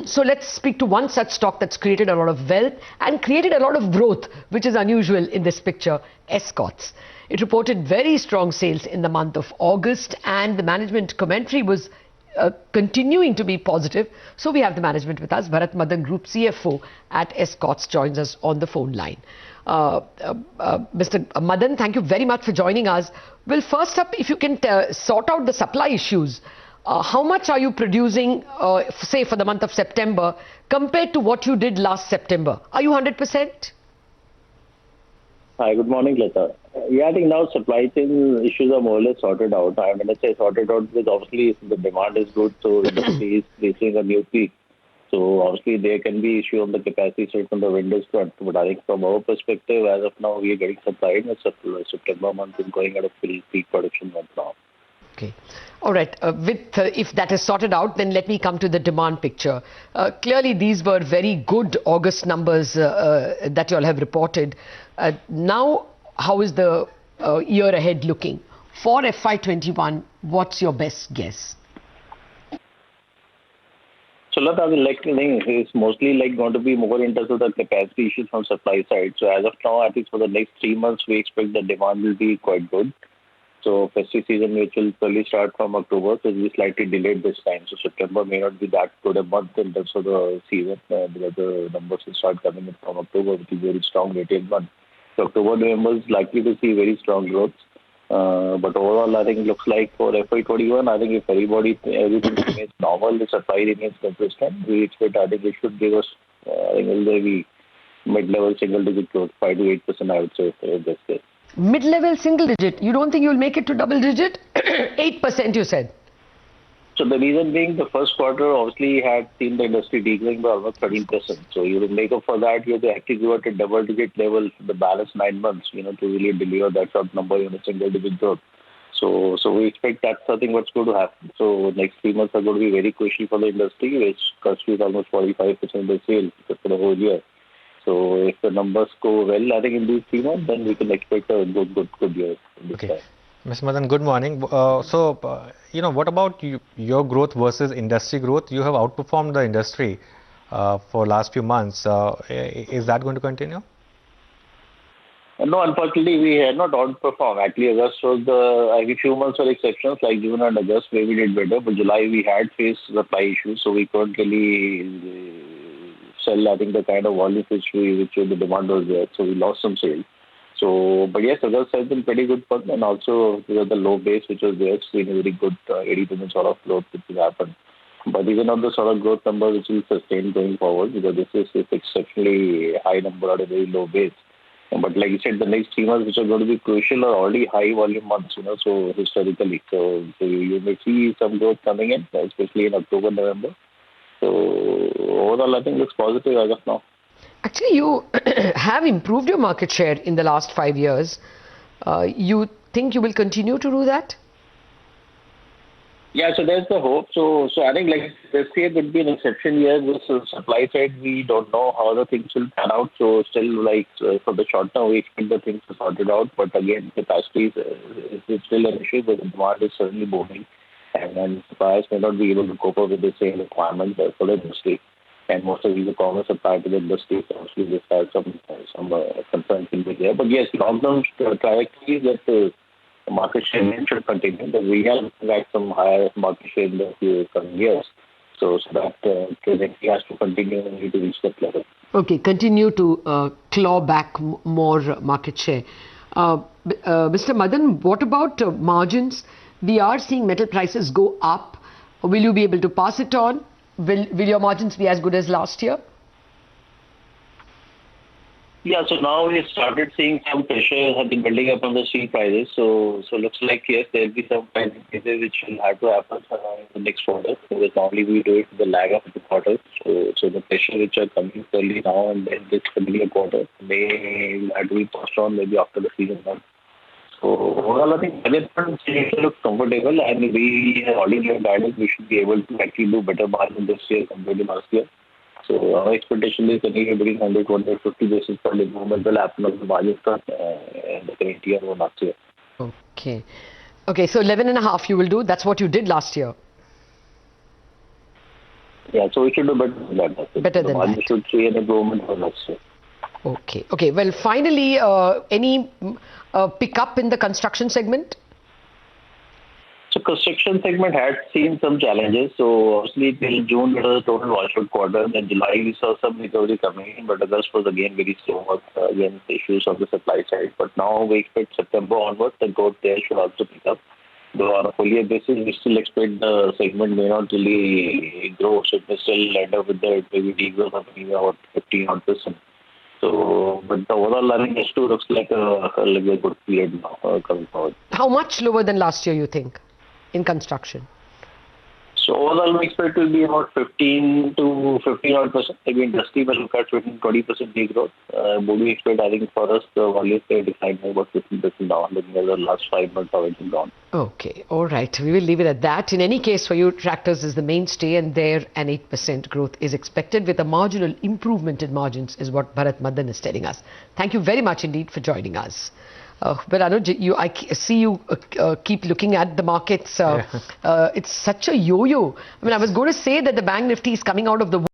So let's speak to one such stock that's created a lot of wealth and created a lot of growth, which is unusual in this picture, Escorts. It reported very strong sales in the month of August, and the management commentary was continuing to be positive. So we have the management with us. Bharat Group CFO at Escorts joins us on the phone line. Mr. Madan, thank you very much for joining us. Well, first up, if you can sort out the supply issues. How much are you producing, say, for the month of September compared to what you did last September? Are you 100%? Hi, good morning, Lata. Yeah, I think now supply chain issues are more or less sorted out. I mean, let's say sorted out because obviously the demand is good, so industry is facing a new peak. So obviously there can be issue on the capacity side from the vendors front. But I think from our perspective, as of now, we are getting supplied. September month is going at a full peak production month now. Okay. All right. If that is sorted out, then let me come to the demand picture. Clearly, these were very good August numbers that you all have reported. Now, how is the year ahead looking? For FY21, what's your best guess? So, Lata, I think it's mostly going to be more in terms of the capacity issues from supply side. So, as of now, I think for the next 3 months, we expect the demand will be quite good. So festive season, which will probably start from October, so it will be slightly delayed this time. So September may not be that good a month in terms of the season, because the numbers will start coming in from October, which is a very strong retail month. So October, November is likely to see very strong growth. But overall, I think it looks like for FY21, I think if everything remains normal, the supply remains consistent, we expect, I think it should give us, I think it will be mid-level single-digit growth, 5 to 8%, I would say, for this case. Mid-level single digit. You don't think you'll make it to double digit? 8% you said. So the reason being the first quarter obviously had seen the industry degrowing by almost 13%. So you will make up for that, you have to actually go at a double digit level for the balance 9 months, to really deliver that sort of number in a single digit growth. So we expect that's something what's going to happen. So next 3 months are going to be very crucial for the industry, which constitutes almost 45% of the sales for the whole year. So if the numbers go well, I think in these 3 months, then we can expect a good year. Okay. Mr. Madan, good morning. What about your growth versus industry growth? You have outperformed the industry for last few months. Is that going to continue? No, unfortunately, we had not outperformed. Actually, August was a few months were exceptions, like June and August, where we did better. But July, we had faced supply issues, so we couldn't really sell, I think, the kind of volume which the demand was there. So we lost some sales. So, but yes, August has been pretty good fun, and also the low base which was there, it's been a very good 80% sort of growth which will happen. But even on the sort of growth number which will sustain going forward, because this is an exceptionally high number at a very low base. But like you said, the next 3 months which are going to be crucial are already high volume months, so historically. So you may see some growth coming in, especially in October, November. So overall, I think looks positive as of now. Actually, you have improved your market share in the last 5 years. You think you will continue to do that? Yeah, so there's the hope. So I think like this year would be an exception year. With supply side, we don't know how the things will pan out. So still for the short term, we expect the things to sort it out. But again, capacity is still an issue, but the demand is certainly booming. And suppliers may not be able to cope up with the same requirements for the industry. And most of these e-commerce supply to the industry, so obviously this has some concerns will be there. But yes, long-term trajectory that the market share should continue. But we have got some higher market share in the few coming years. So that trajectory has to continue and we need to reach that level. Okay, continue to claw back more market share. Mr. Madan, what about margins? We are seeing metal prices go up. Will you be able to pass it on? Will your margins be as good as last year? Yeah, so now we started seeing some pressure have been building up on the steel prices. So looks like, yes, there will be some price increases which will have to happen in the next quarter. Because normally we do it with the lag of the quarter. So the pressure which are coming early now and then this earlier quarter may have to be passed on maybe after the season month. So overall, I think management looks comfortable, and we have already given guidance we should be able to actually do better margin this year compared to last year. So our expectation is anywhere between 100 to 150 basis point improvement will happen on the margin front in the current year or last year. Okay. Okay, so 11.5 you will do. That's what you did last year. Yeah, so we should do better than that. Better than that. We should see an improvement for next year. Okay. Okay. Well, finally, any pick-up in the construction segment? So construction segment had seen some challenges. So obviously till June it was a total washout quarter. Then July we saw some recovery coming in, but August was again very slow. Again, issues on the supply side. But now we expect September onwards the growth there should also pick up. Though on a full year basis, we still expect the segment may not really grow. So it may still end up with the maybe degrowth of about 15%. So, but the overall learning H2 looks like a good period now coming forward. How much lower than last year, you think, in construction? So overall, we expect will be about 15 to 15 odd percent. Maybe industry will look at 20% degrowth. Would we expect, I think for us, the volume may decline by about 15% down, looking at the last 5 months how it has gone. Okay, all right. We will leave it at that. In any case, for you, tractors is the mainstay, and there an 8% growth is expected with a marginal improvement in margins, is what Bharat Madan is telling us. Thank you very much indeed for joining us. But Anuj, I see you keep looking at the markets. It's such a yo-yo. I mean, I was going to say that the Bank Nifty is coming out of the